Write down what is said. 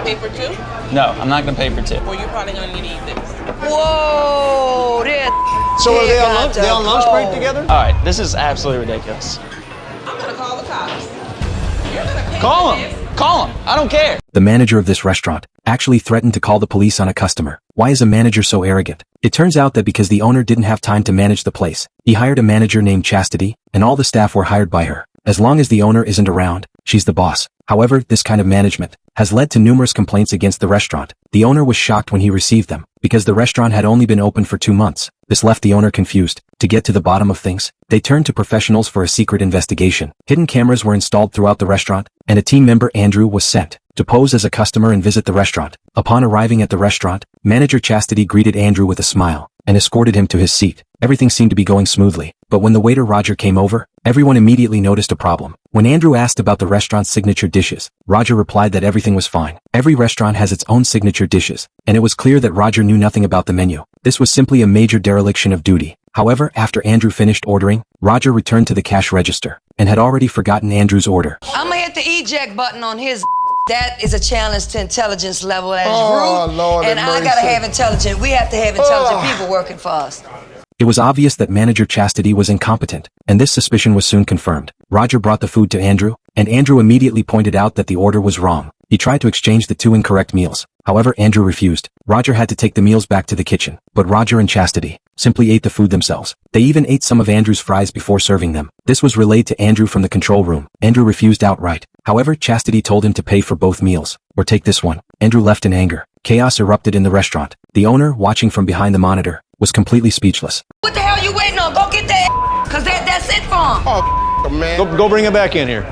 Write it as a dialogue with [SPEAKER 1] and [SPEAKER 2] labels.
[SPEAKER 1] pay for two?
[SPEAKER 2] No, I'm not gonna pay for two.
[SPEAKER 1] Well, you're probably gonna need to eat this.
[SPEAKER 3] Whoa,
[SPEAKER 4] So are they on lunch break together?
[SPEAKER 2] All right, this is absolutely ridiculous.
[SPEAKER 1] I'm gonna call the cops. You're gonna pay
[SPEAKER 2] Call
[SPEAKER 1] for
[SPEAKER 2] him.
[SPEAKER 1] this.
[SPEAKER 2] Call him. I don't care.
[SPEAKER 5] The manager of this restaurant actually threatened to call the police on a customer. Why is a manager so arrogant? It turns out that because the owner didn't have time to manage the place, he hired a manager named Chastity, and all the staff were hired by her. As long as the owner isn't around, she's the boss. However, this kind of management has led to numerous complaints against the restaurant. The owner was shocked when he received them, because the restaurant had only been open for 2 months. This left the owner confused. To get to the bottom of things, they turned to professionals for a secret investigation. Hidden cameras were installed throughout the restaurant, and a team member, Andrew, was sent to pose as a customer and visit the restaurant. Upon arriving at the restaurant, manager Chastity greeted Andrew with a smile and escorted him to his seat. Everything seemed to be going smoothly, but when the waiter Roger came over, everyone immediately noticed a problem. When Andrew asked about the restaurant's signature dishes, Roger replied that everything was fine. Every restaurant has its own signature dishes, and it was clear that Roger knew nothing about the menu. This was simply a major dereliction of duty. However, after Andrew finished ordering, Roger returned to the cash register and had already forgotten Andrew's order.
[SPEAKER 3] I'm gonna hit the eject button on his. That is a challenge to intelligence level that is
[SPEAKER 4] Oh,
[SPEAKER 3] rude.
[SPEAKER 4] Lord
[SPEAKER 3] And
[SPEAKER 4] have
[SPEAKER 3] I gotta
[SPEAKER 4] mercy.
[SPEAKER 3] have intelligent. We have to have intelligent people working for us.
[SPEAKER 5] It was obvious that manager Chastity was incompetent, and this suspicion was soon confirmed. Roger brought the food to Andrew, and Andrew immediately pointed out that the order was wrong. He tried to exchange the 2 incorrect meals. However, Andrew refused. Roger had to take the meals back to the kitchen, but Roger and Chastity simply ate the food themselves. They even ate some of Andrew's fries before serving them. This was relayed to Andrew from the control room. Andrew refused outright. However, Chastity told him to pay for both meals, or take this one. Andrew left in anger. Chaos erupted in the restaurant. The owner, watching from behind the monitor, was completely speechless.
[SPEAKER 3] What the hell you waiting on? Go get that, cause that's it for him.
[SPEAKER 4] Oh, man.
[SPEAKER 6] Go bring it back in here.